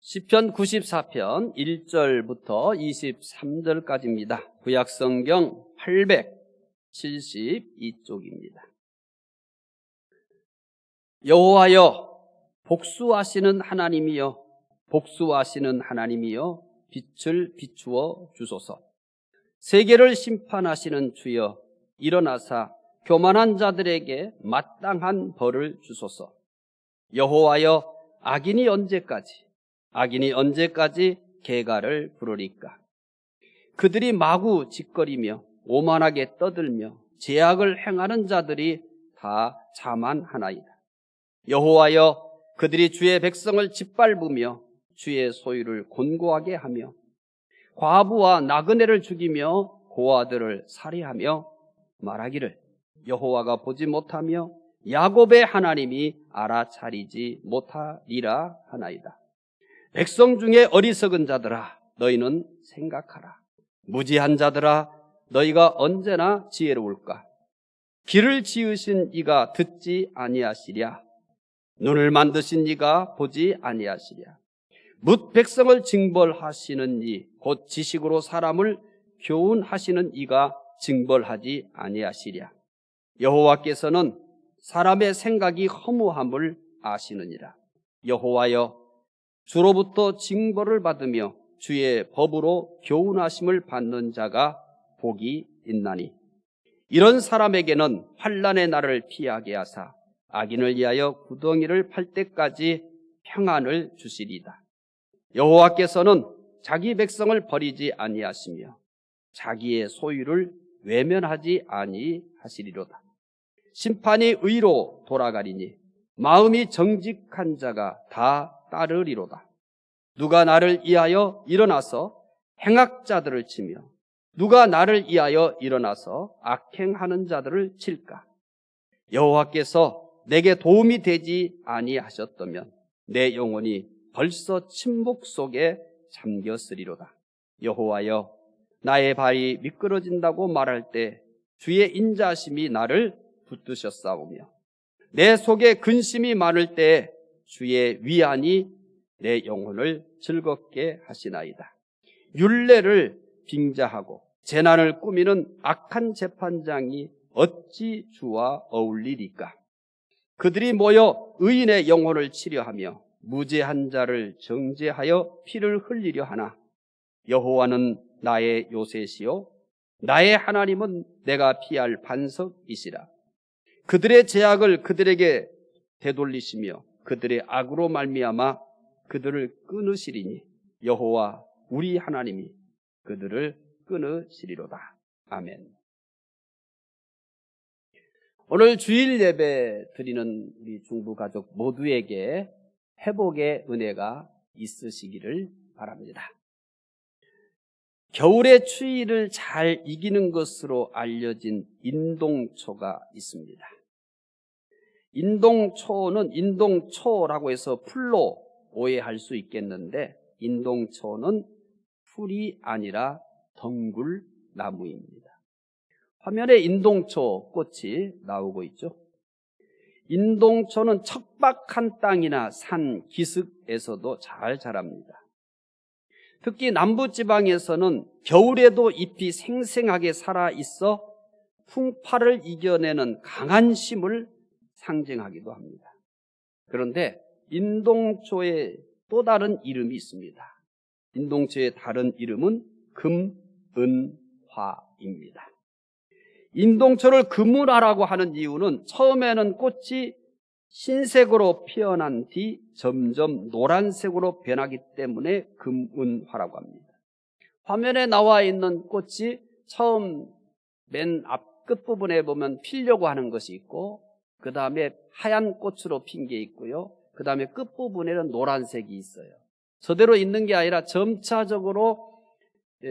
시편 94편 1절부터 23절까지입니다. 구약성경 872쪽입니다. 여호와여, 복수하시는 하나님이여, 복수하시는 하나님이여, 빛을 비추어 주소서. 세계를 심판하시는 주여, 일어나사 교만한 자들에게 마땅한 벌을 주소서. 여호와여, 악인이 언제까지 개가를 부르리까? 그들이 마구 짓거리며 오만하게 떠들며 죄악을 행하는 자들이 다 자만하나이다. 여호와여, 그들이 주의 백성을 짓밟으며 주의 소유를 곤고하게 하며 과부와 나그네를 죽이며 고아들을 살해하며 말하기를 여호와가 보지 못하며 야곱의 하나님이 알아차리지 못하리라 하나이다. 백성 중에 어리석은 자들아, 너희는 생각하라. 무지한 자들아, 너희가 언제나 지혜로울까? 길을 지으신 이가 듣지 아니하시랴? 눈을 만드신 이가 보지 아니하시랴? 뭇 백성을 징벌하시는 이, 곧 지식으로 사람을 교훈하시는 이가 징벌하지 아니하시랴? 여호와께서는 사람의 생각이 허무함을 아시느니라. 여호와여, 주로부터 징벌을 받으며 주의 법으로 교훈하심을 받는 자가 복이 있나니, 이런 사람에게는 환난의 날을 피하게 하사 악인을 위하여 구덩이를 팔 때까지 평안을 주시리다. 여호와께서는 자기 백성을 버리지 아니하시며 자기의 소유를 외면하지 아니하시리로다. 심판이 의로 돌아가리니 마음이 정직한 자가 다 따르리로다. 누가 나를 위하여 일어나서 행악자들을 치며 누가 나를 위하여 일어나서 악행하는 자들을 칠까? 여호와께서 내게 도움이 되지 아니하셨다면 내 영혼이 벌써 침묵 속에 잠겼으리로다. 여호와여, 나의 발이 미끄러진다고 말할 때 주의 인자심이 나를 붙드셨사오며 내 속에 근심이 많을 때 주의 위안이 내 영혼을 즐겁게 하시나이다. 율례를 빙자하고 재난을 꾸미는 악한 재판장이 어찌 주와 어울리리까? 그들이 모여 의인의 영혼을 치려하며 무죄한 자를 정죄하여 피를 흘리려 하나, 여호와는 나의 요새시요 나의 하나님은 내가 피할 반석이시라. 그들의 죄악을 그들에게 되돌리시며 그들의 악으로 말미암아 그들을 끊으시리니 여호와 우리 하나님이 그들을 끊으시리로다. 아멘. 오늘 주일 예배 드리는 우리 중부 가족 모두에게 회복의 은혜가 있으시기를 바랍니다. 겨울의 추위를 잘 이기는 것으로 알려진 인동초가 있습니다. 인동초라고 해서 풀로 오해할 수 있겠는데, 인동초는 풀이 아니라 덩굴나무입니다. 화면에 인동초 꽃이 나오고 있죠. 인동초는 척박한 땅이나 산 기슭에서도 잘 자랍니다. 특히 남부지방에서는 겨울에도 잎이 생생하게 살아있어 풍파를 이겨내는 강한 힘을 상징하기도 합니다. 그런데 인동초의 또 다른 이름이 있습니다. 인동초의 다른 이름은 금은화입니다. 인동초를 금은화라고 하는 이유는 처음에는 꽃이 흰색으로 피어난 뒤 점점 노란색으로 변하기 때문에 금은화라고 합니다. 화면에 나와 있는 꽃이 처음 맨 앞 끝부분에 보면 피려고 하는 것이 있고, 그 다음에 하얀 꽃으로 핀 게 있고요. 그 다음에 끝부분에는 노란색이 있어요. 저대로 있는 게 아니라 점차적으로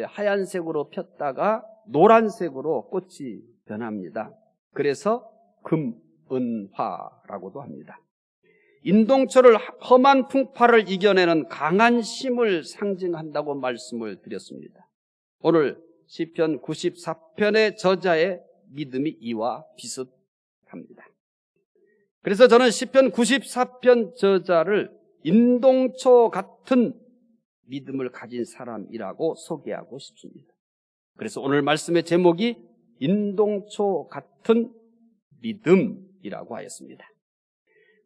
하얀색으로 폈다가 노란색으로 꽃이 변합니다. 그래서 금은화라고도 합니다. 인동초를 험한 풍파를 이겨내는 강한 힘을 상징한다고 말씀을 드렸습니다. 오늘 시편 94편의 저자의 믿음이 이와 비슷합니다. 그래서 저는 시편 94편 저자를 인동초 같은 믿음을 가진 사람이라고 소개하고 싶습니다. 그래서 오늘 말씀의 제목이 인동초 같은 믿음이라고 하였습니다.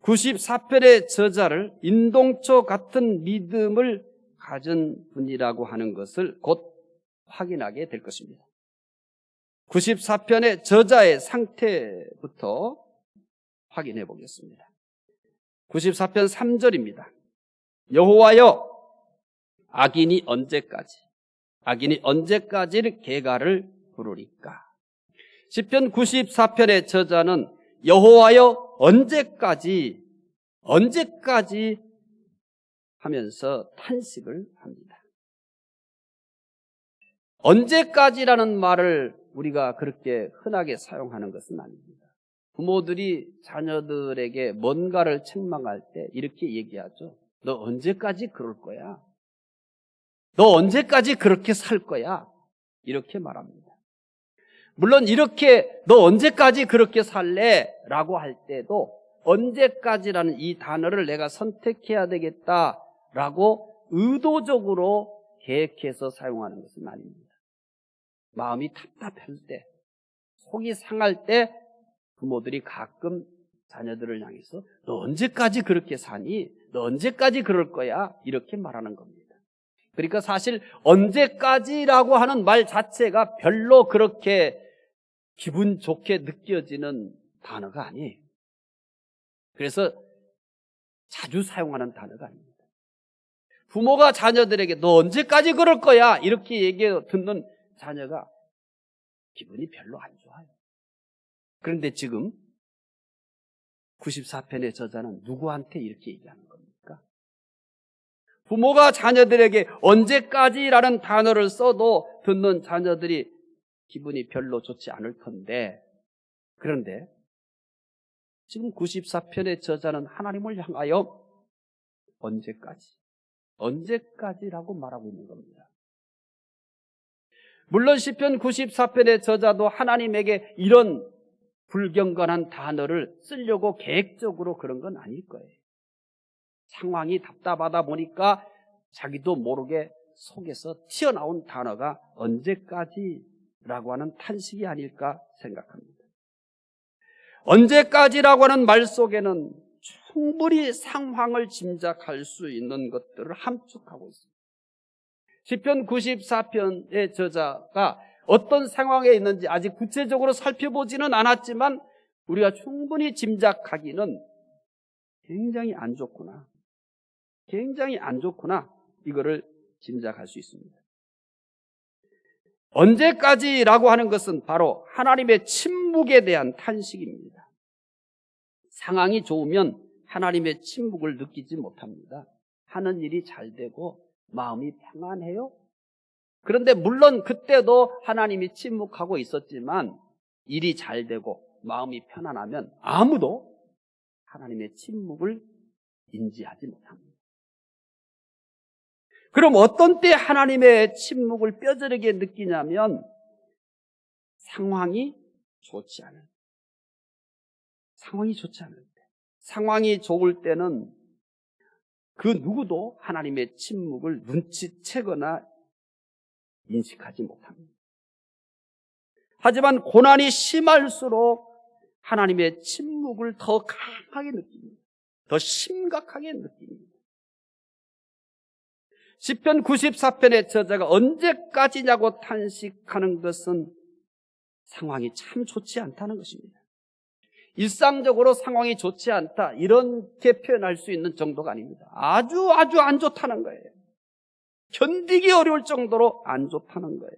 94편의 저자를 인동초 같은 믿음을 가진 분이라고 하는 것을 곧 확인하게 될 것입니다. 94편의 저자의 상태부터 확인해 보겠습니다. 94편 3절입니다. 여호와여, 악인이 언제까지 개가를 부르리까? 시편 94편의 저자는 여호와여 언제까지 하면서 탄식을 합니다. 언제까지라는 말을 우리가 그렇게 흔하게 사용하는 것은 아닙니다. 부모들이 자녀들에게 뭔가를 책망할 때 이렇게 얘기하죠. 너 언제까지 그럴 거야? 너 언제까지 그렇게 살 거야? 이렇게 말합니다. 물론 이렇게 너 언제까지 그렇게 살래? 라고 할 때도 언제까지라는 이 단어를 내가 선택해야 되겠다라고 의도적으로 계획해서 사용하는 것은 아닙니다. 마음이 답답할 때, 속이 상할 때 부모들이 가끔 자녀들을 향해서 너 언제까지 그렇게 사니? 너 언제까지 그럴 거야? 이렇게 말하는 겁니다. 그러니까 사실 언제까지라고 하는 말 자체가 별로 그렇게 기분 좋게 느껴지는 단어가 아니에요. 그래서 자주 사용하는 단어가 아닙니다. 부모가 자녀들에게 너 언제까지 그럴 거야? 이렇게 얘기해 듣는 자녀가 기분이 별로 안 좋아요. 그런데 지금 94편의 저자는 누구한테 이렇게 얘기하는 겁니까? 부모가 자녀들에게 언제까지라는 단어를 써도 듣는 자녀들이 기분이 별로 좋지 않을 텐데, 그런데 지금 94편의 저자는 하나님을 향하여 언제까지라고 말하고 있는 겁니다. 물론 시편 94편의 저자도 하나님에게 이런 불경건한 단어를 쓰려고 계획적으로 그런 건 아닐 거예요. 상황이 답답하다 보니까 자기도 모르게 속에서 튀어나온 단어가 언제까지라고 하는 탄식이 아닐까 생각합니다. 언제까지라고 하는 말 속에는 충분히 상황을 짐작할 수 있는 것들을 함축하고 있습니다. 시편 94편의 저자가 어떤 상황에 있는지 아직 구체적으로 살펴보지는 않았지만 우리가 충분히 짐작하기는 굉장히 안 좋구나, 이거를 짐작할 수 있습니다. 언제까지라고 하는 것은 바로 하나님의 침묵에 대한 탄식입니다. 상황이 좋으면 하나님의 침묵을 느끼지 못합니다. 하는 일이 잘 되고 마음이 평안해요. 그런데 물론 그때도 하나님이 침묵하고 있었지만 일이 잘 되고 마음이 편안하면 아무도 하나님의 침묵을 인지하지 못합니다. 그럼 어떤 때 하나님의 침묵을 뼈저리게 느끼냐면 상황이 좋지 않을 때. 상황이 좋을 때는 그 누구도 하나님의 침묵을 눈치채거나 인식하지 못합니다. 하지만 고난이 심할수록 하나님의 침묵을 더 강하게 느낍니다. 더 심각하게 느낍니다. 시편 94편의 저자가 언제까지냐고 탄식하는 것은 상황이 참 좋지 않다는 것입니다. 일상적으로 상황이 좋지 않다, 이렇게 표현할 수 있는 정도가 아닙니다. 아주 안 좋다는 거예요. 견디기 어려울 정도로 안 좋다는 거예요.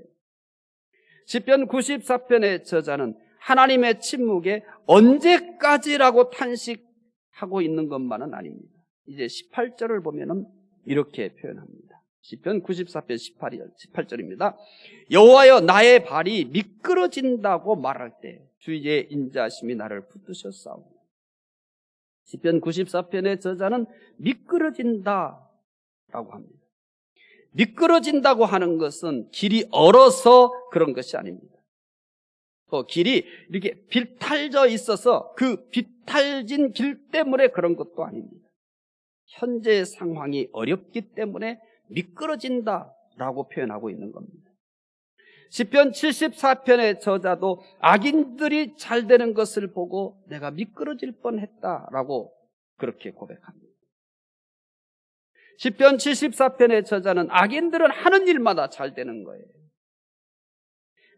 시편 94편의 저자는 하나님의 침묵에 언제까지라고 탄식하고 있는 것만은 아닙니다. 이제 18절을 보면은 이렇게 표현합니다. 시편 94편 18절입니다. 여호와여, 나의 발이 미끄러진다고 말할 때 주의 인자심이 나를 붙드셨사오니. 시편 94편의 저자는 미끄러진다라고 합니다. 미끄러진다고 하는 것은 길이 얼어서 그런 것이 아닙니다. 길이 이렇게 비탈져 있어서 그 비탈진 길 때문에 그런 것도 아닙니다. 현재 상황이 어렵기 때문에 미끄러진다라고 표현하고 있는 겁니다. 시편 74편의 저자도 악인들이 잘 되는 것을 보고 내가 미끄러질 뻔했다라고 그렇게 고백합니다. 시편 74편의 저자는 악인들은 하는 일마다 잘 되는 거예요.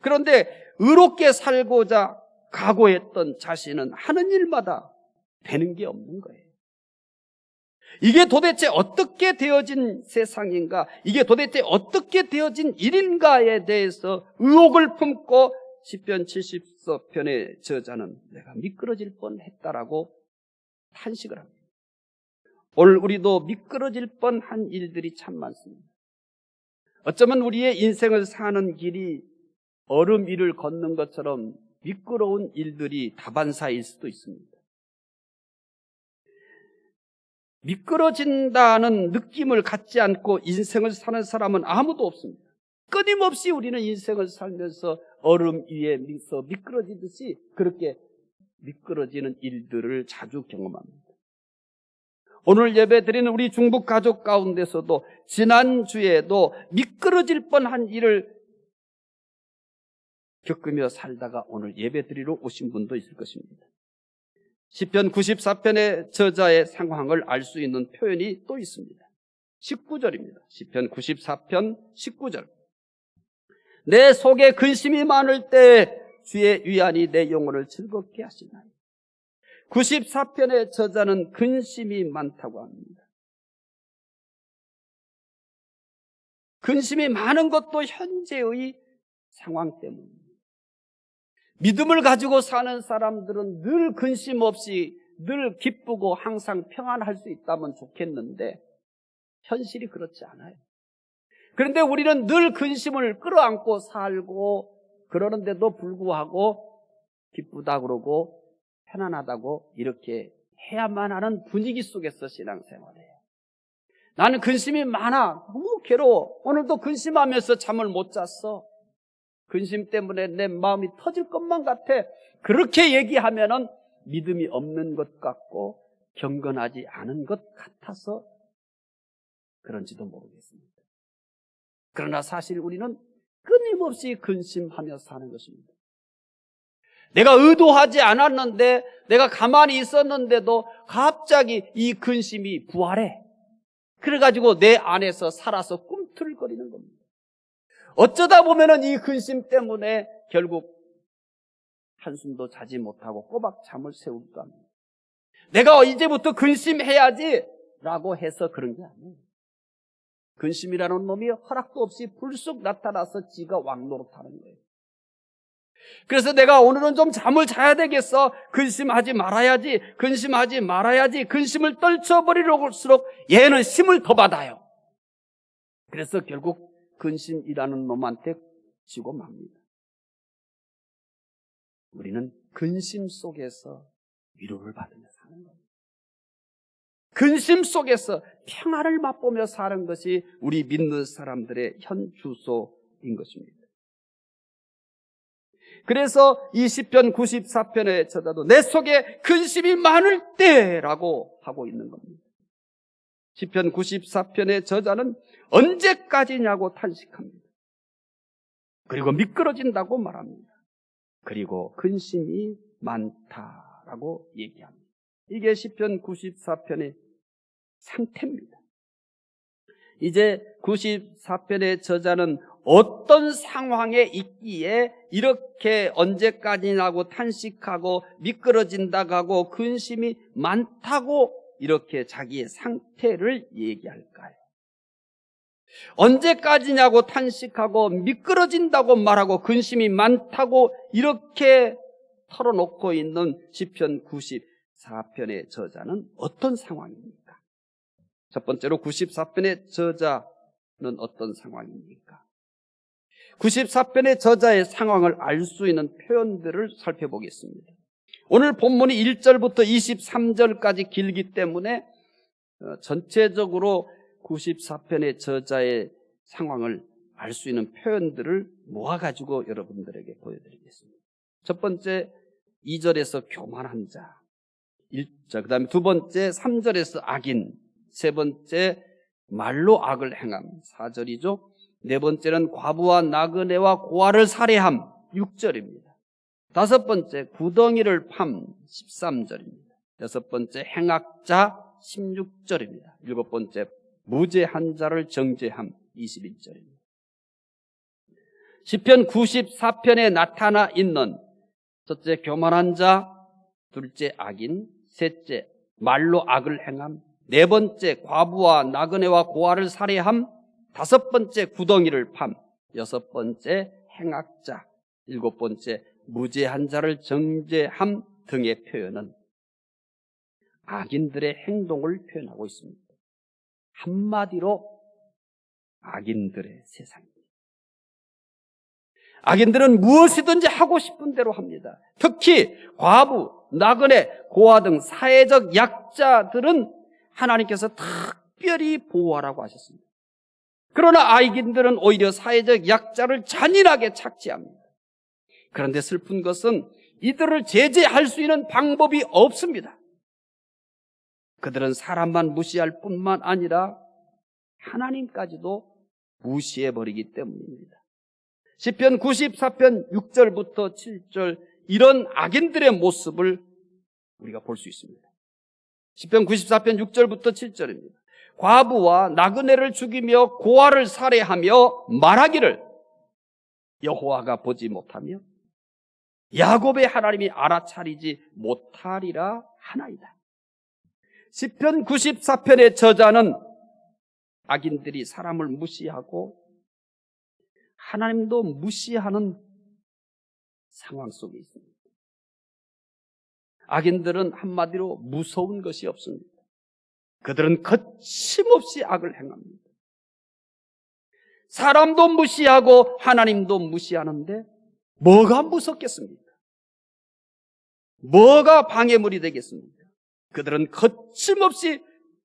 그런데 의롭게 살고자 각오했던 자신은 하는 일마다 되는 게 없는 거예요. 이게 도대체 어떻게 되어진 세상인가? 이게 도대체 어떻게 되어진 일인가에 대해서 의혹을 품고 시편 74편의 저자는 내가 미끄러질 뻔했다라고 탄식을 합니다. 오늘 우리도 미끄러질 뻔한 일들이 참 많습니다. 어쩌면 우리의 인생을 사는 길이 얼음 위를 걷는 것처럼 미끄러운 일들이 다반사일 수도 있습니다. 미끄러진다는 느낌을 갖지 않고 인생을 사는 사람은 아무도 없습니다. 끊임없이 우리는 인생을 살면서 얼음 위에 미끄러지듯이 그렇게 미끄러지는 일들을 자주 경험합니다. 오늘 예배드리는 우리 중북 가족 가운데서도 지난주에도 미끄러질 뻔한 일을 겪으며 살다가 오늘 예배드리러 오신 분도 있을 것입니다. 시편 94편의 저자의 상황을 알 수 있는 표현이 또 있습니다. 19절입니다. 시편 94편 19절. 내 속에 근심이 많을 때 주의 위안이 내 영혼을 즐겁게 하시나이. 94편의 저자는 근심이 많다고 합니다. 근심이 많은 것도 현재의 상황 때문입니다. 믿음을 가지고 사는 사람들은 늘 근심 없이 늘 기쁘고 항상 평안할 수 있다면 좋겠는데 현실이 그렇지 않아요. 그런데 우리는 늘 근심을 끌어안고 살고 그러는데도 불구하고 기쁘다 그러고 편안하다고 이렇게 해야만 하는 분위기 속에서 신앙생활해요. 나는 근심이 많아. 너무 괴로워. 오늘도 근심하면서 잠을 못 잤어. 근심 때문에 내 마음이 터질 것만 같아. 그렇게 얘기하면은 믿음이 없는 것 같고 경건하지 않은 것 같아서 그런지도 모르겠습니다. 그러나 사실 우리는 끊임없이 근심하며 사는 것입니다. 내가 의도하지 않았는데 내가 가만히 있었는데도 갑자기 이 근심이 부활해. 그래가지고 내 안에서 살아서 꿈틀거리는 겁니다. 어쩌다 보면은 이 근심 때문에 결국 한숨도 자지 못하고 꼬박 잠을 새우기도 합니다. 내가 이제부터 근심해야지 라고 해서 그런 게 아니에요. 근심이라는 놈이 허락도 없이 불쑥 나타나서 지가 왕노릇하는 거예요. 그래서 내가 오늘은 좀 잠을 자야 되겠어. 근심하지 말아야지. 근심하지 말아야지. 근심을 떨쳐버리려고 얘는 힘을 더 받아요. 그래서 결국 근심이라는 놈한테 지고 맙니다. 우리는 근심 속에서 위로를 받으며 사는 겁니다. 근심 속에서 평안을 맛보며 사는 것이 우리 믿는 사람들의 현 주소인 것입니다. 그래서 이 시편 94편의 저자도 내 속에 근심이 많을 때라고 하고 있는 겁니다. 시편 94편의 저자는 언제까지냐고 탄식합니다. 그리고 미끄러진다고 말합니다. 그리고 근심이 많다라고 얘기합니다. 이게 시편 94편의 상태입니다. 이제 94편의 저자는 어떤 상황에 있기에 이렇게 언제까지나고 탄식하고 미끄러진다고 하고 근심이 많다고 이렇게 자기의 상태를 얘기할까요? 언제까지냐고 탄식하고 미끄러진다고 말하고 근심이 많다고 이렇게 털어놓고 있는 시편 94편의 저자는 어떤 상황입니까? 첫 번째로 94편의 저자는 어떤 상황입니까? 94편의 저자의 상황을 알 수 있는 표현들을 살펴보겠습니다. 오늘 본문이 1절부터 23절까지 길기 때문에 전체적으로 94편의 저자의 상황을 알 수 있는 표현들을 모아가지고 여러분들에게 보여드리겠습니다. 첫 번째 2절에서 교만한 자, 1절, 그 다음에 두 번째 3절에서 악인, 세 번째 말로 악을 행함 4절이죠. 네 번째는 과부와 나그네와 고아를 살해함 6절입니다. 다섯 번째 구덩이를 팜 13절입니다. 여섯 번째 행악자 16절입니다. 일곱 번째 무죄한 자를 정죄함 21절입니다. 시편 94편에 나타나 있는 첫째 교만한 자, 둘째 악인, 셋째 말로 악을 행함, 네 번째 과부와 나그네와 고아를 살해함, 다섯 번째 구덩이를 팜, 여섯 번째 행악자, 일곱 번째 무죄한 자를 정죄함 등의 표현은 악인들의 행동을 표현하고 있습니다. 한마디로 악인들의 세상입니다. 악인들은 무엇이든지 하고 싶은 대로 합니다. 특히 과부, 나그네, 고아 등 사회적 약자들은 하나님께서 특별히 보호하라고 하셨습니다. 그러나 악인들은 오히려 사회적 약자를 잔인하게 착취합니다. 그런데 슬픈 것은 이들을 제재할 수 있는 방법이 없습니다. 그들은 사람만 무시할 뿐만 아니라 하나님까지도 무시해버리기 때문입니다. 시편 94편 6절부터 7절 이런 악인들의 모습을 우리가 볼 수 있습니다. 시편 94편 6절부터 7절입니다. 과부와 나그네를 죽이며 고아를 살해하며 말하기를 여호와가 보지 못하며 야곱의 하나님이 알아차리지 못하리라 하나이다. 시편 94편의 저자는 악인들이 사람을 무시하고 하나님도 무시하는 상황 속에 있습니다. 악인들은 한마디로 무서운 것이 없습니다. 그들은 거침없이 악을 행합니다. 사람도 무시하고 하나님도 무시하는데 뭐가 무섭겠습니까? 뭐가 방해물이 되겠습니까? 그들은 거침없이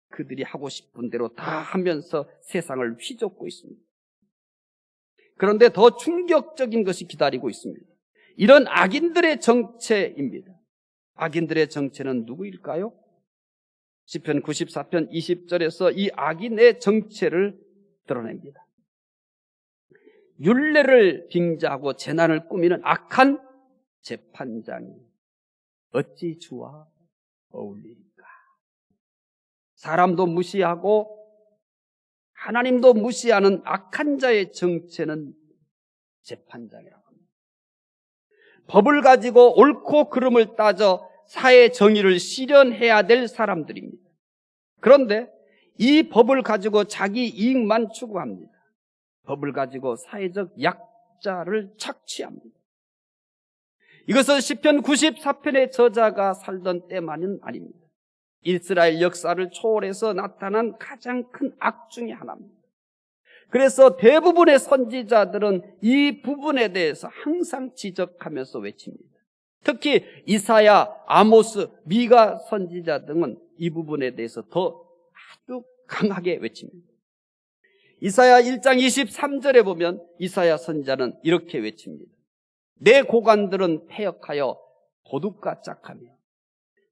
그들이 하고 싶은 대로 다 하면서 세상을 휘젓고 있습니다. 그런데 더 충격적인 것이 기다리고 있습니다. 이런 악인들의 정체입니다. 악인들의 정체는 누구일까요? 시편 94편 20절에서 이 악인의 정체를 드러냅니다. 율례를 빙자하고 재난을 꾸미는 악한 재판장이 어찌 주와 어울리는가? 사람도 무시하고 하나님도 무시하는 악한 자의 정체는 재판장이라고 합니다. 법을 가지고 옳고 그름을 따져 사회 정의를 실현해야 될 사람들입니다. 그런데 이 법을 가지고 자기 이익만 추구합니다. 법을 가지고 사회적 약자를 착취합니다. 이것은 시편 94편의 저자가 살던 때만은 아닙니다. 이스라엘 역사를 초월해서 나타난 가장 큰 악 중에 하나입니다. 그래서 대부분의 선지자들은 이 부분에 대해서 항상 지적하면서 외칩니다. 특히 이사야, 아모스, 미가 선지자 등은 이 부분에 대해서 더 아주 강하게 외칩니다. 이사야 1장 23절에 보면 이사야 선지자는 이렇게 외칩니다. 내 고관들은 패역하여 도둑과 짝하며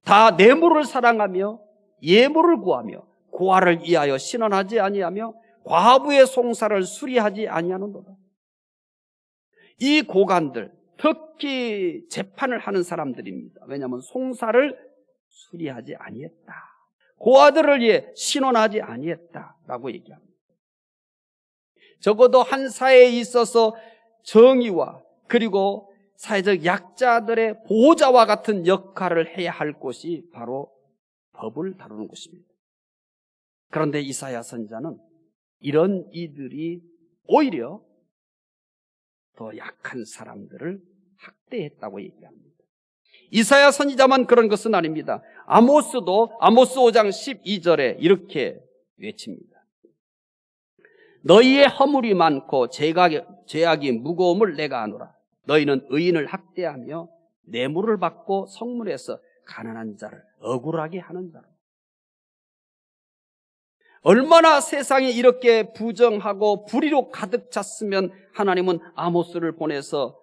다 뇌물을 사랑하며 예물을 구하며 고아를 위하여 신원하지 아니하며 과부의 송사를 수리하지 아니하는도다. 이 고관들, 특히 재판을 하는 사람들입니다. 왜냐하면 송사를 수리하지 아니했다. 고아들을 위해 신원하지 아니했다라고 얘기합니다. 적어도 한 사회에 있어서 정의와 그리고 사회적 약자들의 보호자와 같은 역할을 해야 할 곳이 바로 법을 다루는 곳입니다. 그런데 이사야 선지자는 이런 이들이 오히려 더 약한 사람들을 학대했다고 얘기합니다. 이사야 선지자만 그런 것은 아닙니다. 아모스도 아모스 5장 12절에 이렇게 외칩니다. 너희의 허물이 많고 죄악이 무거움을 내가 아노라. 너희는 의인을 학대하며 뇌물을 받고 성문에서 가난한 자를 억울하게 하는 자라. 얼마나 세상이 이렇게 부정하고 불의로 가득 찼으면 하나님은 아모스를 보내서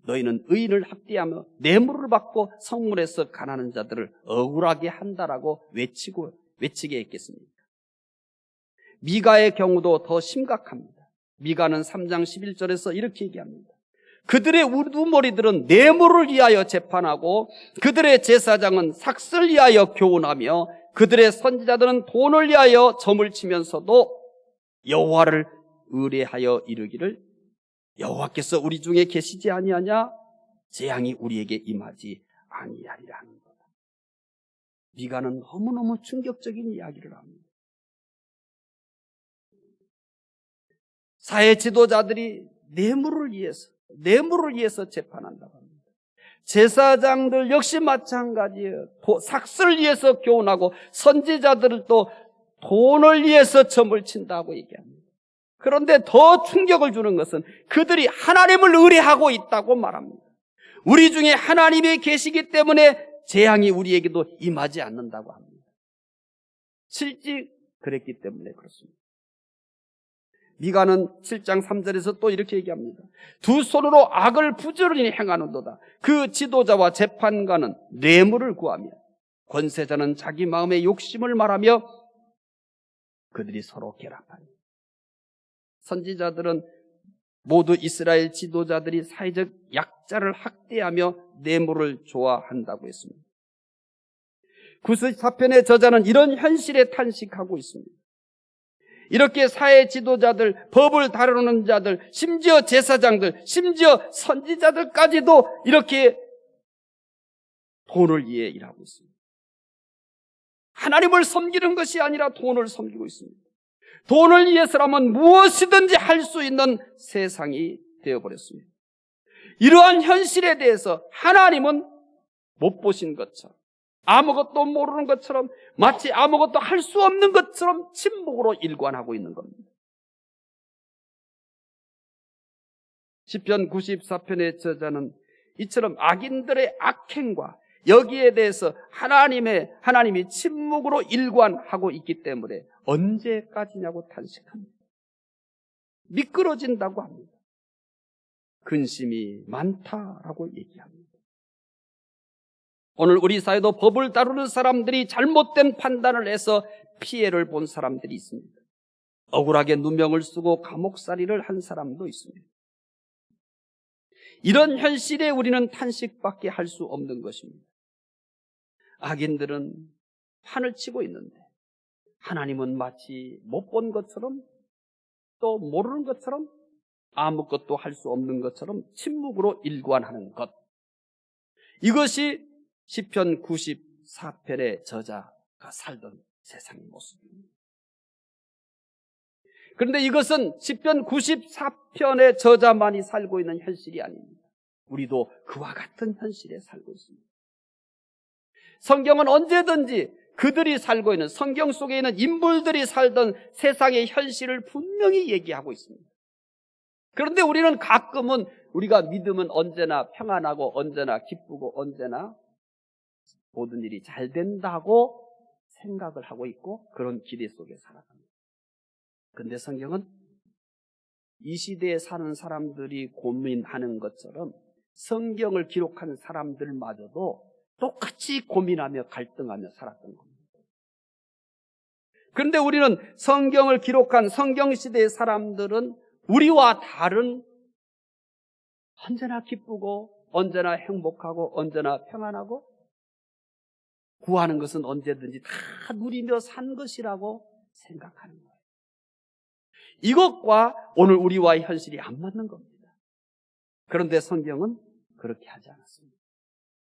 너희는 의인을 학대하며 뇌물을 받고 성문에서 가난한 자들을 억울하게 한다라고 외치게 했겠습니까? 미가의 경우도 더 심각합니다. 미가는 3장 11절에서 이렇게 얘기합니다. 그들의 우두머리들은 뇌물을 위하여 재판하고 그들의 제사장은 삭슬 위하여 교훈하며 그들의 선지자들은 돈을 위하여 점을 치면서도 여호와를 의뢰하여 이르기를 여호와께서 우리 중에 계시지 아니하냐? 재앙이 우리에게 임하지 아니하리라 하는 거다. 미가는 너무너무 충격적인 이야기를 합니다. 사회 지도자들이 뇌물을 위해서 재판한다고 합니다. 제사장들 역시 마찬가지예요. 삭슬을 위해서 교훈하고 선지자들을 또 돈을 위해서 점을 친다고 얘기합니다. 그런데 더 충격을 주는 것은 그들이 하나님을 의뢰하고 있다고 말합니다. 우리 중에 하나님이 계시기 때문에 재앙이 우리에게도 임하지 않는다고 합니다. 실제 그랬기 때문에 그렇습니다. 미가는 7장 3절에서 또 이렇게 얘기합니다. 두 손으로 악을 부지런히 행하는도다. 그 지도자와 재판관은 뇌물을 구하며 권세자는 자기 마음의 욕심을 말하며 그들이 서로 결합하니. 선지자들은 모두 이스라엘 지도자들이 사회적 약자를 학대하며 뇌물을 좋아한다고 했습니다. 94편의 저자는 이런 현실에 탄식하고 있습니다. 이렇게 사회 지도자들, 법을 다루는 자들, 심지어 제사장들, 심지어 선지자들까지도 이렇게 돈을 위해 일하고 있습니다. 하나님을 섬기는 것이 아니라 돈을 섬기고 있습니다. 돈을 위해서라면 무엇이든지 할 수 있는 세상이 되어버렸습니다. 이러한 현실에 대해서 하나님은 못 보신 것처럼, 아무것도 모르는 것처럼, 마치 아무것도 할 수 없는 것처럼 침묵으로 일관하고 있는 겁니다. 시편 94편의 저자는 이처럼 악인들의 악행과 여기에 대해서 하나님이 침묵으로 일관하고 있기 때문에 언제까지냐고 탄식합니다. 미끄러진다고 합니다. 근심이 많다라고 얘기합니다. 오늘 우리 사회도 법을 다루는 사람들이 잘못된 판단을 해서 피해를 본 사람들이 있습니다. 억울하게 누명을 쓰고 감옥살이를 한 사람도 있습니다. 이런 현실에 우리는 탄식밖에 할 수 없는 것입니다. 악인들은 판을 치고 있는데 하나님은 마치 못 본 것처럼 또 모르는 것처럼 아무것도 할 수 없는 것처럼 침묵으로 일관하는 것. 이것이 시편 94편의 저자가 살던 세상의 모습입니다. 그런데 이것은 시편 94편의 저자만이 살고 있는 현실이 아닙니다. 우리도 그와 같은 현실에 살고 있습니다. 성경은 언제든지 그들이 살고 있는 성경 속에 있는 인물들이 살던 세상의 현실을 분명히 얘기하고 있습니다. 그런데 우리는 가끔은 우리가 믿으면 언제나 평안하고 언제나 기쁘고 언제나 모든 일이 잘 된다고 생각을 하고 있고 그런 기대 속에 살아갑니다. 그런데 성경은 이 시대에 사는 사람들이 고민하는 것처럼 성경을 기록한 사람들마저도 똑같이 고민하며 갈등하며 살았던 겁니다. 그런데 우리는 성경을 기록한 성경시대의 사람들은 우리와 다른 언제나 기쁘고 언제나 행복하고 언제나 평안하고 구하는 것은 언제든지 다 누리며 산 것이라고 생각하는 거예요. 이것과 오늘 우리와의 현실이 안 맞는 겁니다. 그런데 성경은 그렇게 하지 않았습니다.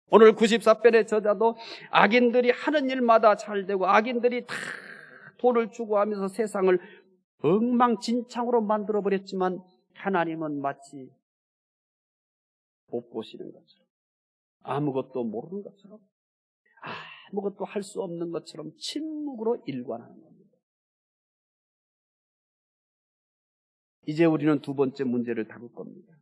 오늘 94편의 저자도 악인들이 하는 일마다 잘 되고 악인들이 다 돈을 주고 하면서 세상을 엉망진창으로 만들어버렸지만 하나님은 마치 못 보시는 것처럼 아무것도 모르는 것처럼 아무것도 할 수 없는 것처럼 침묵으로 일관하는 겁니다. 이제 우리는 두 번째 문제를 다룰 겁니다.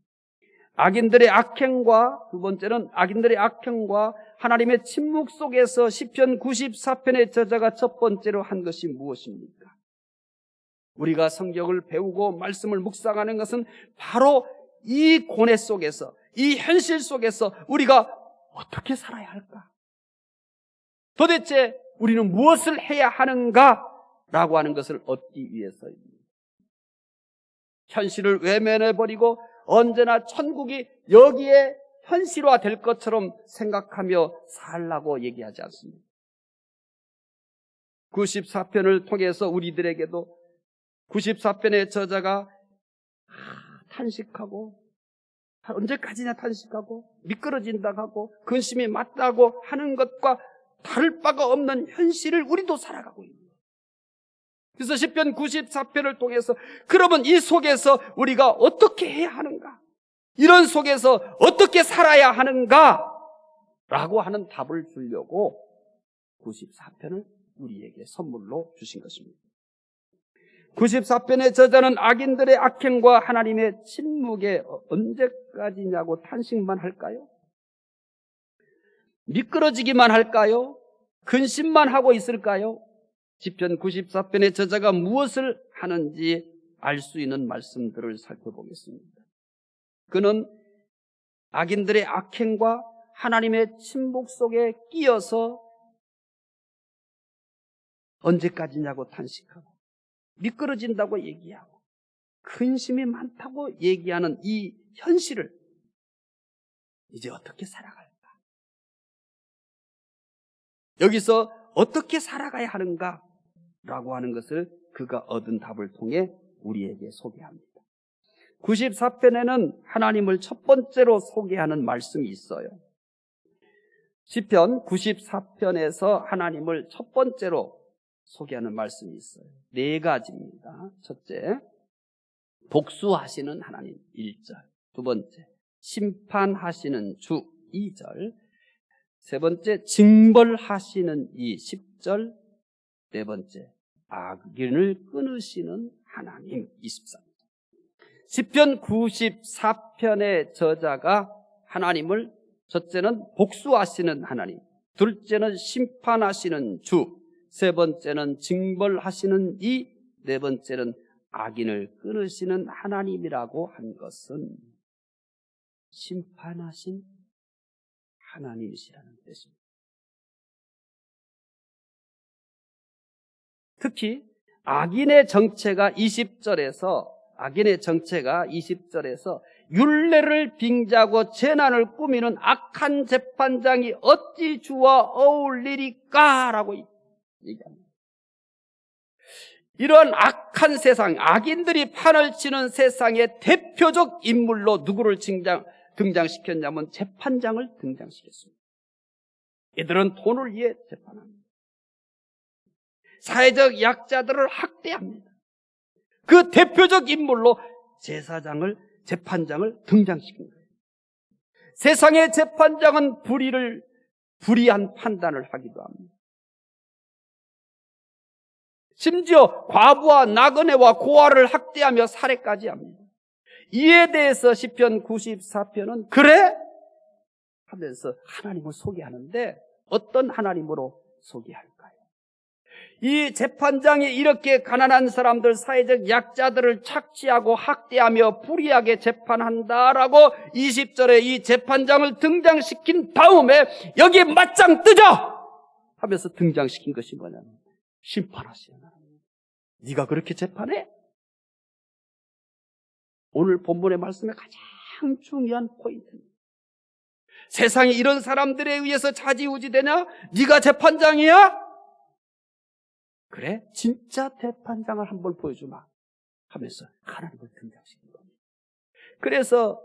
악인들의 악행과 두 번째는 악인들의 악행과 하나님의 침묵 속에서 시편 94편의 저자가 첫 번째로 한 것이 무엇입니까? 우리가 성경을 배우고 말씀을 묵상하는 것은 바로 이 고뇌 속에서 이 현실 속에서 우리가 어떻게 살아야 할까? 도대체 우리는 무엇을 해야 하는가? 라고 하는 것을 얻기 위해서입니다. 현실을 외면해버리고 언제나 천국이 여기에 현실화 될 것처럼 생각하며 살라고 얘기하지 않습니다. 94편을 통해서 우리들에게도 94편의 저자가 탄식하고 언제까지나 탄식하고 미끄러진다고 하고 근심이 맞다고 하는 것과 다를 바가 없는 현실을 우리도 살아가고 있는 거예요. 그래서 시편 94편을 통해서 그러면 이 속에서 우리가 어떻게 해야 하는가? 이런 속에서 어떻게 살아야 하는가? 라고 하는 답을 주려고 94편을 우리에게 선물로 주신 것입니다. 94편의 저자는 악인들의 악행과 하나님의 침묵에 언제까지냐고 탄식만 할까요? 미끄러지기만 할까요? 근심만 하고 있을까요? 시편 94편의 저자가 무엇을 하는지 알 수 있는 말씀들을 살펴보겠습니다. 그는 악인들의 악행과 하나님의 침묵 속에 끼어서 언제까지냐고 탄식하고 미끄러진다고 얘기하고 근심이 많다고 얘기하는 이 현실을 이제 어떻게 살아갈까? 여기서 어떻게 살아가야 하는가라고 하는 것을 그가 얻은 답을 통해 우리에게 소개합니다. 94편에는 하나님을 첫 번째로 소개하는 말씀이 있어요. 시편 94편에서 하나님을 첫 번째로 소개하는 말씀이 있어요. 4가지입니다. 첫째, 복수하시는 하나님 1절. 두 번째, 심판하시는 주 2절. 세 번째, 징벌하시는 이 10절. 네 번째, 악인을 끊으시는 하나님 23절. 시편 94편의 저자가 하나님을 첫째는 복수하시는 하나님, 둘째는 심판하시는 주, 세 번째는 징벌하시는 이, 네 번째는 악인을 끊으시는 하나님이라고 한 것은 심판하신 하나님이시라는 뜻입니다. 특히 악인의 정체가 20절에서 율례를 빙자하고 재난을 꾸미는 악한 재판장이 어찌 주와 어울리리까? 라고 얘기합니다. 이러한 악한 세상, 악인들이 판을 치는 세상의 대표적 인물로 누구를 등장시켰냐면 재판장을 등장시켰습니다. 이들은 돈을 위해 재판합니다. 사회적 약자들을 학대합니다. 그 대표적 인물로 재판장을 등장시킨 거예요. 세상의 재판장은 불의한 판단을 하기도 합니다. 심지어 과부와 나그네와 고아를 학대하며 살해까지 합니다. 이에 대해서 시편 94편은 그래? 하면서 하나님을 소개하는데 어떤 하나님으로 소개할까요? 이 재판장이 이렇게 가난한 사람들, 사회적 약자들을 착취하고 학대하며 불의하게 재판한다라고 20절에 이 재판장을 등장시킨 다음에 여기에 맞짱 뜨자! 하면서 등장시킨 것이 뭐냐면 심판하시는 하나님. 네가 그렇게 재판해? 오늘 본문의 말씀의 가장 중요한 포인트입니다. 세상에 이런 사람들에 의해서 좌지우지되냐? 네가 재판장이야? 그래? 진짜 재판장을 한번 보여주마 하면서 하나님을 등장시킨 겁니다. 그래서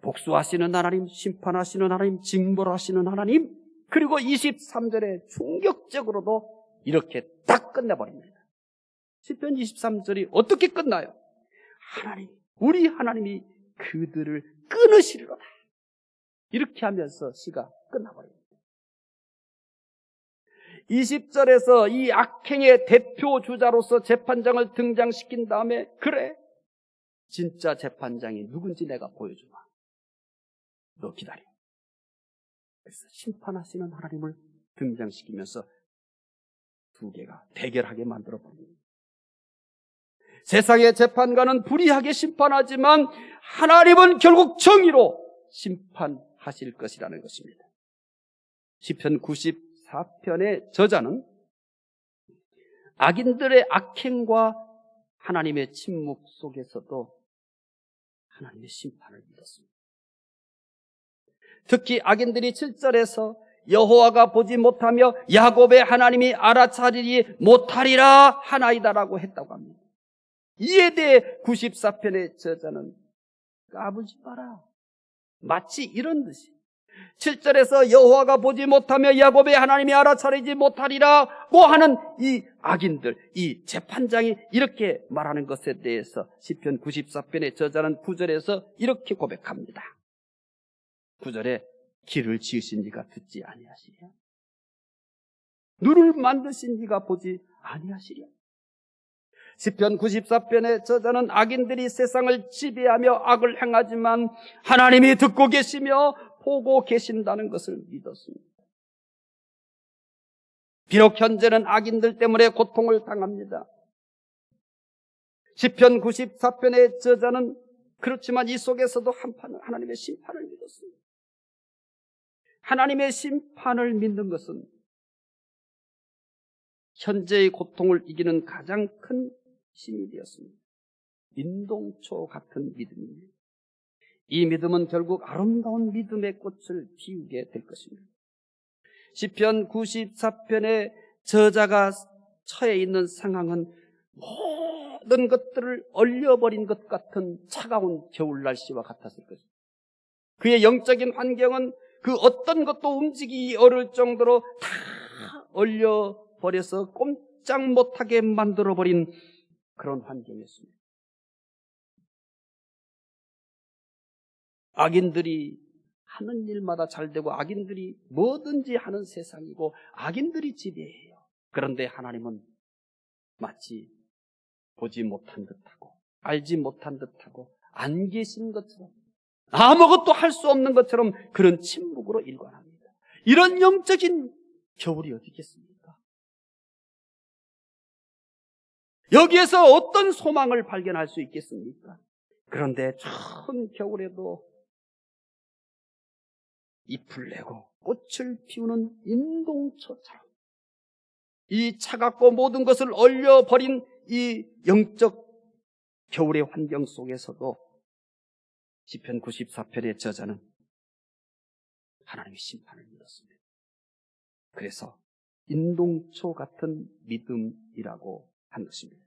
복수하시는 하나님, 심판하시는 하나님, 징벌하시는 하나님, 그리고 23절에 충격적으로도 이렇게 딱 끝내버립니다. 시편 23절이 어떻게 끝나요? 우리 하나님이 그들을 끊으시리로다. 이렇게 하면서 시가 끝나버립니다. 20절에서 이 악행의 대표 주자로서 재판장을 등장시킨 다음에 그래, 진짜 재판장이 누군지 내가 보여주마. 너 기다려. 그래서 심판하시는 하나님을 등장시키면서 두 개가 대결하게 만들어버립니다. 세상의 재판관은 불의하게 심판하지만 하나님은 결국 정의로 심판하실 것이라는 것입니다. 시편 94편의 저자는 악인들의 악행과 하나님의 침묵 속에서도 하나님의 심판을 믿었습니다. 특히 악인들이 7절에서 여호와가 보지 못하며 야곱의 하나님이 알아차리지 못하리라 하나이다라고 했다고 합니다. 이에 대해 94편의 저자는 까불지 마라. 마치 이런 듯이 7절에서 여호와가 보지 못하며 야곱의 하나님이 알아차리지 못하리라고 하는 이 악인들, 이 재판장이 이렇게 말하는 것에 대해서 시편 94편의 저자는 9절에서 이렇게 고백합니다. 9절에 길을 지으신 이가 듣지 아니하시랴? 눈을 만드신 이가 보지 아니하시랴? 시편 94편의 저자는 악인들이 세상을 지배하며 악을 행하지만 하나님이 듣고 계시며 보고 계신다는 것을 믿었습니다. 비록 현재는 악인들 때문에 고통을 당합니다. 시편 94편의 저자는 그렇지만 이 속에서도 한편은 하나님의 심판을 믿었습니다. 하나님의 심판을 믿는 것은 현재의 고통을 이기는 가장 큰 힘이 되었습니다. 인동초 같은 믿음입니다. 이 믿음은 결국 아름다운 믿음의 꽃을 피우게 될 것입니다. 시편 94편의 저자가 처해 있는 상황은 모든 것들을 얼려버린 것 같은 차가운 겨울 날씨와 같았을 것입니다. 그의 영적인 환경은 그 어떤 것도 움직이기 어려울 정도로 다 얼려버려서 꼼짝 못하게 만들어버린 그런 환경이었습니다. 악인들이 하는 일마다 잘 되고 악인들이 뭐든지 하는 세상이고 악인들이 지배해요. 그런데 하나님은 마치 보지 못한 듯하고 알지 못한 듯하고 안 계신 것처럼 아무것도 할 수 없는 것처럼 그런 침묵으로 일관합니다. 이런 영적인 겨울이 어디 있겠습니까? 여기에서 어떤 소망을 발견할 수 있겠습니까? 그런데 처음 겨울에도 잎을 내고 꽃을 피우는 인동초처럼 이 차갑고 모든 것을 얼려버린 이 영적 겨울의 환경 속에서도 시편 94편의 저자는 하나님의 심판을 믿었습니다. 그래서 인동초 같은 믿음이라고 한 것입니다.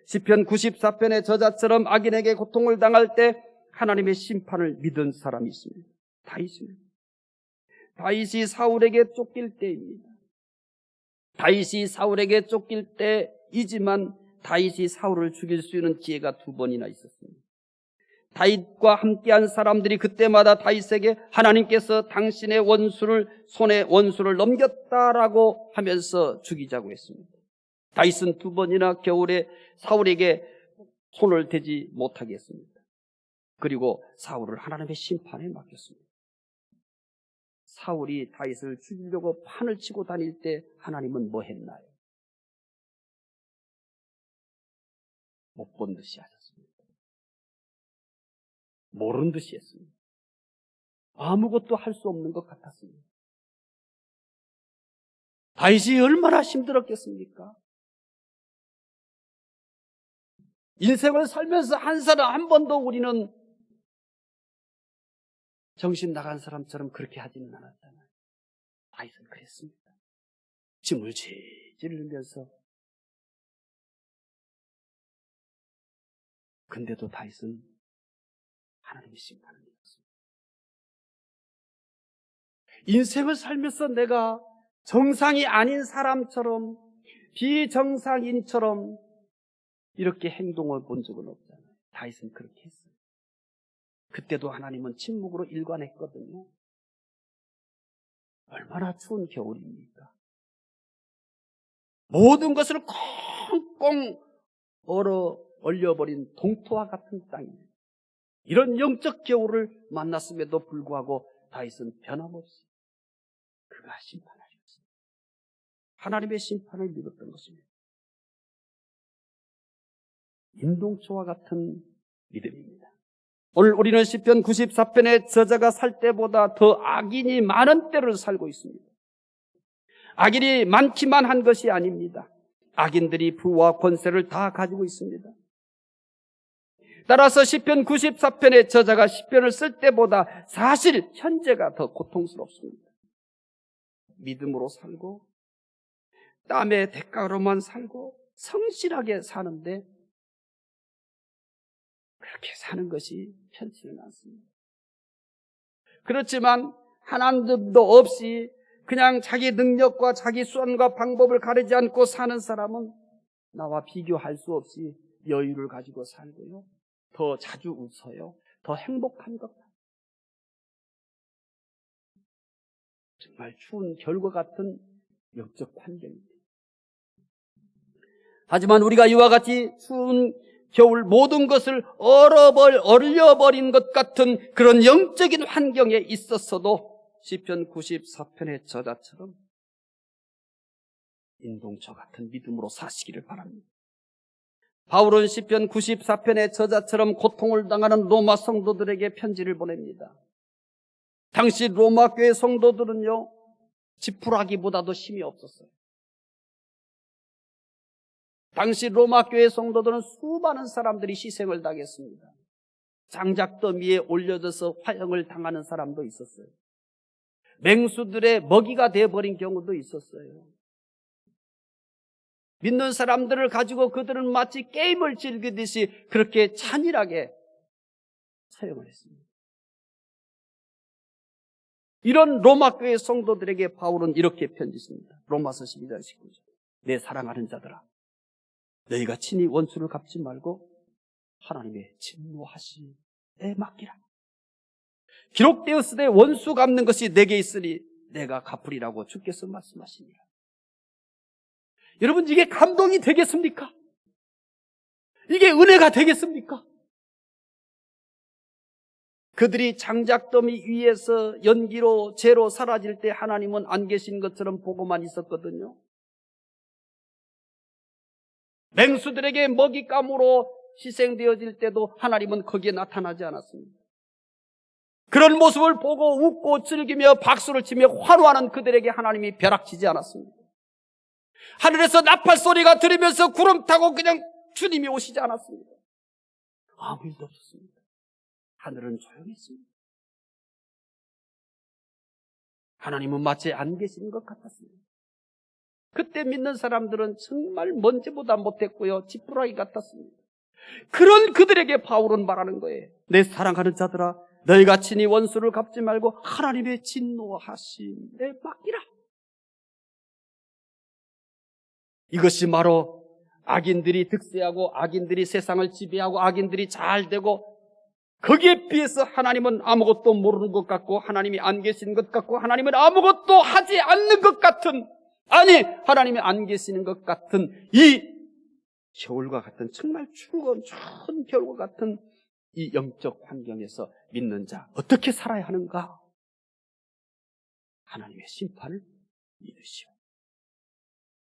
시편 94편의 저자처럼 악인에게 고통을 당할 때 하나님의 심판을 믿은 사람이 있습니다. 다윗입니다. 다윗이 사울에게 쫓길 때입니다. 다윗이 사울에게 쫓길 때이지만 다윗이 사울을 죽일 수 있는 기회가 2번이나 있었습니다. 다윗과 함께한 사람들이 그때마다 다윗에게 하나님께서 당신의 손에 원수를 넘겼다라고 하면서 죽이자고 했습니다. 다윗은 2번이나 겨울에 사울에게 손을 대지 못하게 했습니다. 그리고 사울을 하나님의 심판에 맡겼습니다. 사울이 다윗을 죽이려고 판을 치고 다닐 때 하나님은 뭐 했나요? 못 본 듯이 하셨습니다. 모른 듯이 했습니다. 아무것도 할 수 없는 것 같았습니다. 다윗이 얼마나 힘들었겠습니까? 인생을 살면서 한 사람 한 번도 우리는 정신 나간 사람처럼 그렇게 하지는 않았잖아요. 다윗은 그랬습니다. 짐을 질질 흘리면서 근데도 다윗은 하나님의 심판을 믿었습니다. 인생을 살면서 내가 정상이 아닌 사람처럼 비정상인처럼 이렇게 행동을 본 적은 없잖아요. 다윗은 그렇게 했어요. 그때도 하나님은 침묵으로 일관했거든요. 얼마나 추운 겨울입니까? 모든 것을 꽁꽁 얼려버린 동토와 같은 땅입니다. 이런 영적 겨울을 만났음에도 불구하고 다윗은 변함없이 그가 심판하셨습니다. 하나님의 심판을 믿었던 것입니다. 인동초와 같은 믿음입니다. 오늘 우리는 시편 94편의 저자가 살 때보다 더 악인이 많은 때를 살고 있습니다. 악인이 많기만 한 것이 아닙니다. 악인들이 부와 권세를 다 가지고 있습니다. 따라서 시편 94편의 저자가 시편을 쓸 때보다 사실 현재가 더 고통스럽습니다. 믿음으로 살고 땀의 대가로만 살고 성실하게 사는데 그렇게 사는 것이 편치는 않습니다. 그렇지만 하나님도 없이 그냥 자기 능력과 자기 수완과 방법을 가리지 않고 사는 사람은 나와 비교할 수 없이 여유를 가지고 살고요. 더 자주 웃어요. 더 행복한 것 같아요. 정말 추운 겨울과 같은 영적 환경입니다. 하지만 우리가 이와 같이 추운 겨울 모든 것을 얼려버린 것 같은 그런 영적인 환경에 있었어도 시편 94편의 저자처럼 인동처 같은 믿음으로 사시기를 바랍니다. 바울은 시편 94편의 저자처럼 고통을 당하는 로마 성도들에게 편지를 보냅니다. 당시 로마 교회 성도들은요, 지푸라기보다도 힘이 없었어요. 당시 로마 교회 성도들은 수많은 사람들이 희생을 당했습니다. 장작더미에 올려져서 화형을 당하는 사람도 있었어요. 맹수들의 먹이가 되어버린 경우도 있었어요. 믿는 사람들을 가지고 그들은 마치 게임을 즐기듯이 그렇게 잔인하게 사용을 했습니다. 이런 로마 교회 성도들에게 바울은 이렇게 편지했습니다. 로마서 12장 19절. 내 사랑하는 자들아, 너희가 친히 원수를 갚지 말고 하나님의 진노하심에 맡기라. 기록되었으되 원수 갚는 것이 내게 있으니 내가 갚으리라고 주께서 말씀하시니라. 여러분, 이게 감동이 되겠습니까? 이게 은혜가 되겠습니까? 그들이 장작더미 위에서 연기로 재로 사라질 때 하나님은 안 계신 것처럼 보고만 있었거든요. 맹수들에게 먹잇감으로 희생되어질 때도 하나님은 거기에 나타나지 않았습니다. 그런 모습을 보고 웃고 즐기며 박수를 치며 환호하는 그들에게 하나님이 벼락치지 않았습니다. 하늘에서 나팔 소리가 들리면서 구름 타고 그냥 주님이 오시지 않았습니다. 아무 일도 없었습니다. 하늘은 조용했습니다. 하나님은 마치 안 계시는 것 같았습니다. 그때 믿는 사람들은 정말 먼지보다 못했고요, 지푸라기 같았습니다. 그런 그들에게 바울은 말하는 거예요. 내 사랑하는 자들아, 너희가 친히 원수를 갚지 말고 하나님의 진노하심에 맡기라. 이것이 바로 악인들이 득세하고 악인들이 세상을 지배하고 악인들이 잘 되고 거기에 비해서 하나님은 아무것도 모르는 것 같고 하나님이 안 계시는 것 같고 하나님은 아무것도 하지 않는 것 같은, 아니 하나님이 안 계시는 것 같은 이 겨울과 같은, 정말 추운 겨울과 같은 이 영적 환경에서 믿는 자 어떻게 살아야 하는가? 하나님의 심판을 믿으시오.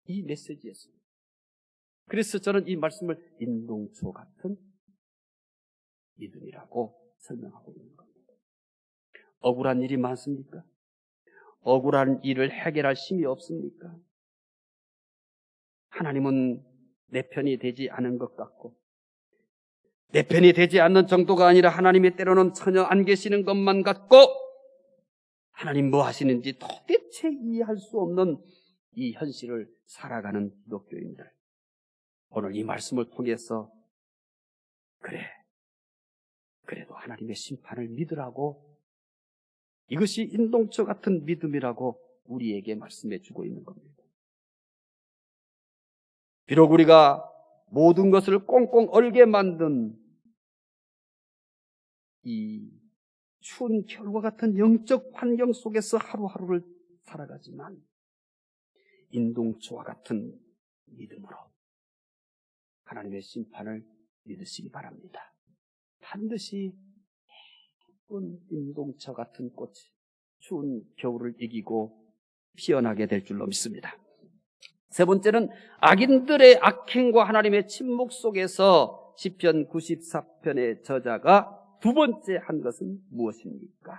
이 메시지였습니다. 그래서 저는 이 말씀을 인동초 같은 믿음이라고 설명하고 있는 겁니다. 억울한 일이 많습니까? 억울한 일을 해결할 힘이 없습니까? 하나님은 내 편이 되지 않은 것 같고, 내 편이 되지 않는 정도가 아니라 하나님의 때로는 전혀 안 계시는 것만 같고, 하나님 뭐 하시는지 도대체 이해할 수 없는 이 현실을 살아가는 기독교인들, 오늘 이 말씀을 통해서 그래도 하나님의 심판을 믿으라고, 이것이 인동처 같은 믿음이라고 우리에게 말씀해 주고 있는 겁니다. 비록 우리가 모든 것을 꽁꽁 얼게 만든 이 추운 겨울과 같은 영적 환경 속에서 하루하루를 살아가지만 인동초와 같은 믿음으로 하나님의 심판을 믿으시기 바랍니다. 반드시 예쁜 인동초 같은 꽃이 추운 겨울을 이기고 피어나게 될 줄로 믿습니다. 세 번째는 악인들의 악행과 하나님의 침묵 속에서 시편 94편의 저자가 두 번째 한 것은 무엇입니까?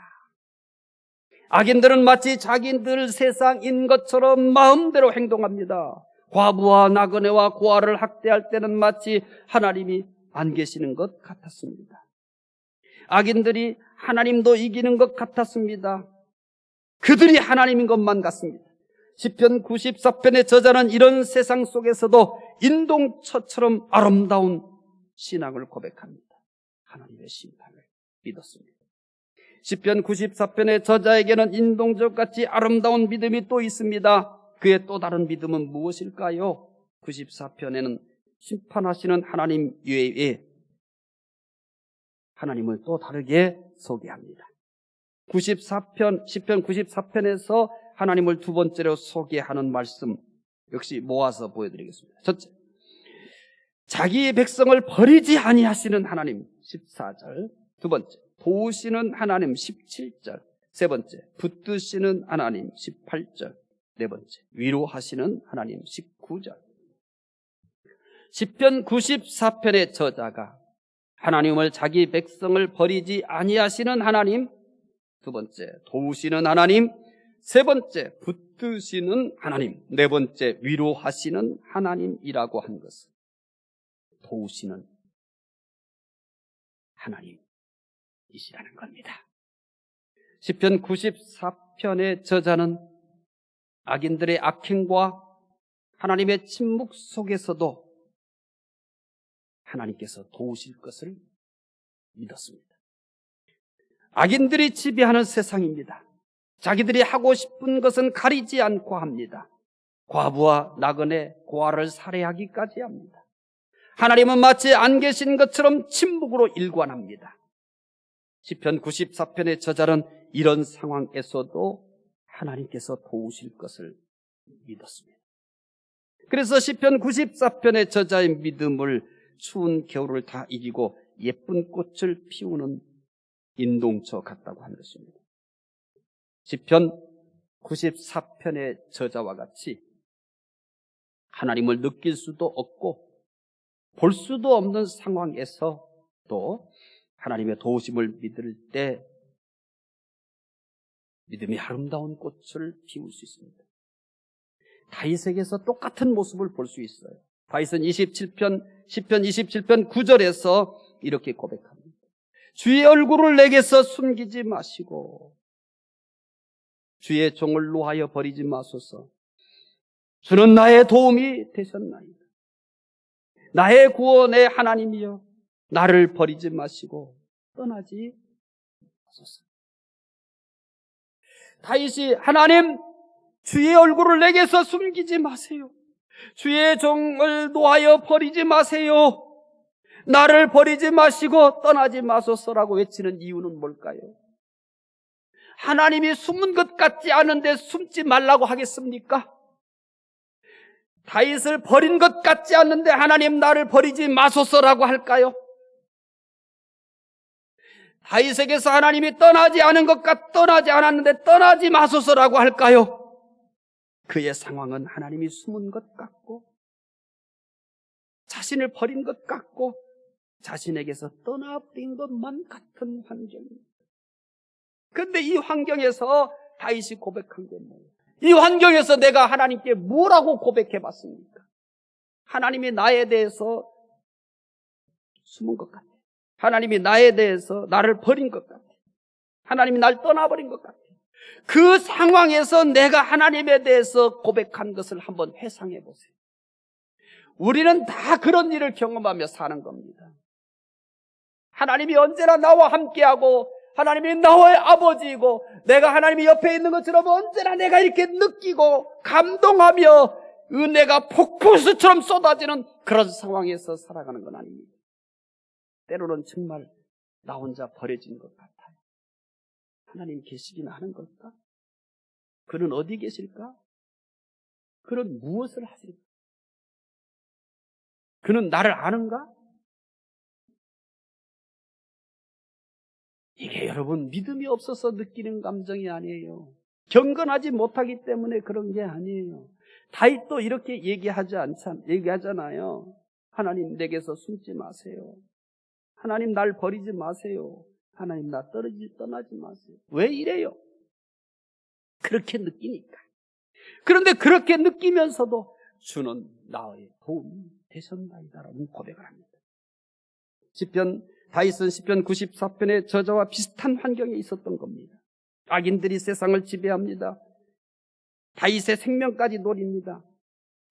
악인들은 마치 자기들 세상인 것처럼 마음대로 행동합니다. 과부와 나그네와 고아를 학대할 때는 마치 하나님이 안 계시는 것 같았습니다. 악인들이 하나님도 이기는 것 같았습니다. 그들이 하나님인 것만 같습니다. 시편 94편의 저자는 이런 세상 속에서도 인동처처럼 아름다운 신앙을 고백합니다. 하나님의 심판을 믿었습니다. 시편 94편의 저자에게는 인동적같이 아름다운 믿음이 또 있습니다. 그의 또 다른 믿음은 무엇일까요? 94편에는 심판하시는 하나님 외에 하나님을 또 다르게 소개합니다. 시편 94편에서 하나님을 두 번째로 소개하는 말씀 역시 모아서 보여드리겠습니다. 첫째, 자기의 백성을 버리지 아니하시는 하나님 14절. 두 번째, 도우시는 하나님 17절. 세 번째, 붙드시는 하나님 18절. 네 번째, 위로하시는 하나님 19절. 시편 94편의 저자가 하나님을 자기 백성을 버리지 아니하시는 하나님, 두 번째, 도우시는 하나님, 세 번째, 붙드시는 하나님, 네 번째, 위로하시는 하나님이라고 한 것은 도우시는 하나님이시라는 겁니다. 시편 94편의 저자는 악인들의 악행과 하나님의 침묵 속에서도 하나님께서 도우실 것을 믿었습니다. 악인들이 지배하는 세상입니다. 자기들이 하고 싶은 것은 가리지 않고 합니다. 과부와 나그네, 고아를 살해하기까지 합니다. 하나님은 마치 안 계신 것처럼 침묵으로 일관합니다. 시편 94편의 저자는 이런 상황에서도 하나님께서 도우실 것을 믿었습니다. 그래서 시편 94편의 저자의 믿음을 추운 겨울을 다 이기고 예쁜 꽃을 피우는 인동처 같다고 하는 것입니다. 시편 94편의 저자와 같이 하나님을 느낄 수도 없고 볼 수도 없는 상황에서도 하나님의 도우심을 믿을 때 믿음이 아름다운 꽃을 피울 수 있습니다. 다윗에게서 똑같은 모습을 볼 수 있어요. 다윗은 시편 27편 9절에서 이렇게 고백합니다. 주의 얼굴을 내게서 숨기지 마시고 주의 종을 놓아여 버리지 마소서. 주는 나의 도움이 되셨나이다. 나의 구원의 하나님이여, 나를 버리지 마시고 떠나지 마소서. 다윗이 하나님, 주의 얼굴을 내게서 숨기지 마세요. 주의 종을 놓아여 버리지 마세요. 나를 버리지 마시고 떠나지 마소서라고 외치는 이유는 뭘까요? 하나님이 숨은 것 같지 않은데 숨지 말라고 하겠습니까? 다윗을 버린 것 같지 않는데 하나님 나를 버리지 마소서라고 할까요? 다윗에게서 하나님이 떠나지 않았는데 떠나지 마소서라고 할까요? 그의 상황은 하나님이 숨은 것 같고 자신을 버린 것 같고 자신에게서 떠나버린 것만 같은 환경입니다. 그런데 이 환경에서 다윗이 고백한 게 뭐예요? 이 환경에서 내가 하나님께 뭐라고 고백해봤습니까? 하나님이 나에 대해서 숨은 것 같아요. 하나님이 나에 대해서 나를 버린 것 같아요. 하나님이 날 떠나버린 것 같아요. 그 상황에서 내가 하나님에 대해서 고백한 것을 한번 회상해 보세요. 우리는 다 그런 일을 경험하며 사는 겁니다. 하나님이 언제나 나와 함께하고 하나님이 나의 아버지이고 내가 하나님이 옆에 있는 것처럼 언제나 내가 이렇게 느끼고 감동하며 은혜가 폭포수처럼 쏟아지는 그런 상황에서 살아가는 건 아닙니다. 때로는 정말 나 혼자 버려진 것 같아요. 하나님 계시긴 하는 걸까? 그는 어디 계실까? 그는 무엇을 하실까? 그는 나를 아는가? 이게 여러분 믿음이 없어서 느끼는 감정이 아니에요. 경건하지 못하기 때문에 그런 게 아니에요. 다윗도 이렇게 얘기하잖아요. 하나님 내게서 숨지 마세요. 하나님 날 버리지 마세요. 하나님 나 떠나지 마세요. 왜 이래요? 그렇게 느끼니까. 그런데 그렇게 느끼면서도 주는 나의 도움이 되셨나이다라는 고백을 합니다. 다윗은 시편 94편의 저자와 비슷한 환경에 있었던 겁니다. 악인들이 세상을 지배합니다. 다윗의 생명까지 노립니다.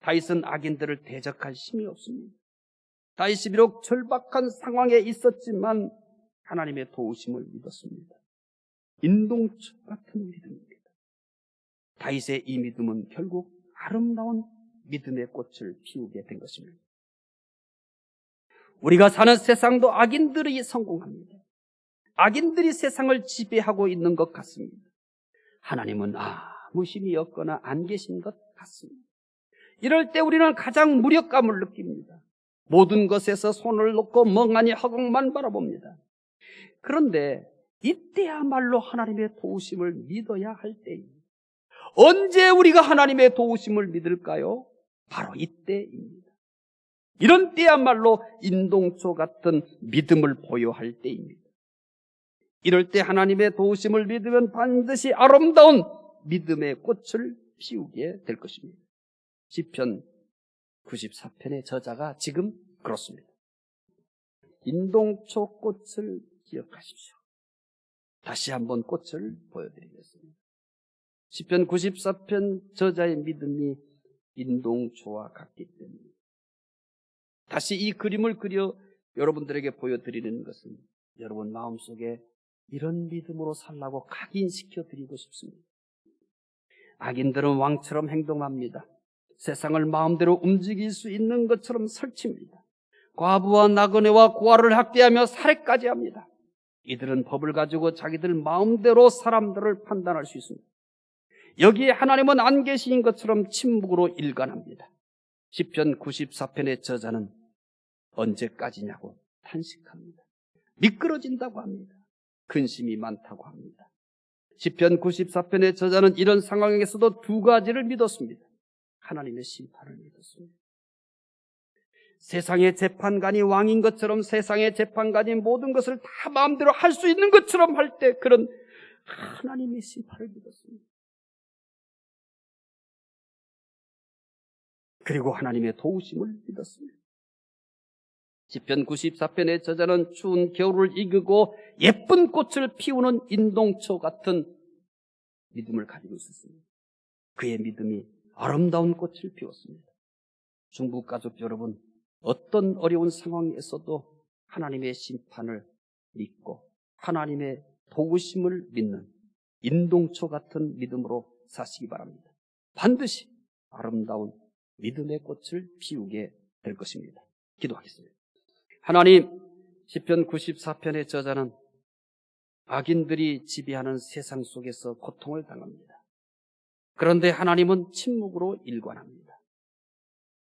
다윗은 악인들을 대적할 힘이 없습니다. 다윗이 비록 절박한 상황에 있었지만 하나님의 도우심을 믿었습니다. 인동초 같은 믿음입니다. 다윗의 이 믿음은 결국 아름다운 믿음의 꽃을 피우게 된 것입니다. 우리가 사는 세상도 악인들이 성공합니다. 악인들이 세상을 지배하고 있는 것 같습니다. 하나님은 아무 힘이 없거나 안 계신 것 같습니다. 이럴 때 우리는 가장 무력감을 느낍니다. 모든 것에서 손을 놓고 멍하니 허공만 바라봅니다. 그런데 이때야말로 하나님의 도우심을 믿어야 할 때입니다. 언제 우리가 하나님의 도우심을 믿을까요? 바로 이때입니다. 이런 때야말로 인동초 같은 믿음을 보여할 때입니다. 이럴 때 하나님의 도우심을 믿으면 반드시 아름다운 믿음의 꽃을 피우게 될 것입니다. 시편 94편의 저자가 지금 그렇습니다. 인동초 꽃을 기억하십시오. 다시 한번 꽃을 보여드리겠습니다. 시편 94편 저자의 믿음이 인동초와 같기 때문에 다시 이 그림을 그려 여러분들에게 보여드리는 것은 여러분 마음속에 이런 믿음으로 살라고 각인시켜 드리고 싶습니다. 악인들은 왕처럼 행동합니다. 세상을 마음대로 움직일 수 있는 것처럼 설칩니다. 과부와 나그네와 고아를 학대하며 살해까지 합니다. 이들은 법을 가지고 자기들 마음대로 사람들을 판단할 수 있습니다. 여기에 하나님은 안 계신 것처럼 침묵으로 일관합니다. 시편 94편의 저자는 언제까지냐고 탄식합니다. 미끄러진다고 합니다. 근심이 많다고 합니다. 시편 94편의 저자는 이런 상황에서도 두 가지를 믿었습니다. 하나님의 심판을 믿었습니다. 세상의 재판관이 왕인 것처럼 세상의 재판관이 모든 것을 다 마음대로 할 수 있는 것처럼 할 때 그런 하나님의 심판을 믿었습니다. 그리고 하나님의 도우심을 믿었습니다. 시편 94편의 저자는 추운 겨울을 이기고 예쁜 꽃을 피우는 인동초 같은 믿음을 가지고 있었습니다. 그의 믿음이 아름다운 꽃을 피웠습니다. 중국 가족 여러분, 어떤 어려운 상황에서도 하나님의 심판을 믿고 하나님의 도우심을 믿는 인동초 같은 믿음으로 사시기 바랍니다. 반드시 아름다운 믿음의 꽃을 피우게 될 것입니다. 기도하겠습니다. 하나님, 시편 94편의 저자는 악인들이 지배하는 세상 속에서 고통을 당합니다. 그런데 하나님은 침묵으로 일관합니다.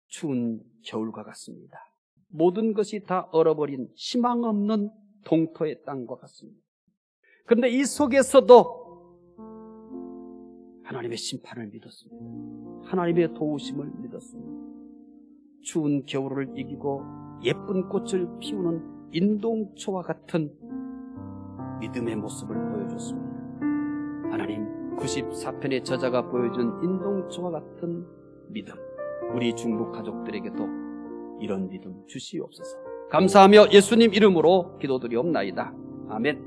추운 겨울과 같습니다. 모든 것이 다 얼어버린 희망 없는 동토의 땅과 같습니다. 그런데 이 속에서도 하나님의 심판을 믿었습니다. 하나님의 도우심을 믿었습니다. 추운 겨울을 이기고 예쁜 꽃을 피우는 인동초와 같은 믿음의 모습을 보여줬습니다. 하나님, 94편의 저자가 보여준 인동초와 같은 믿음, 우리 중국 가족들에게도 이런 믿음 주시옵소서. 감사하며 예수님 이름으로 기도드리옵나이다. 아멘.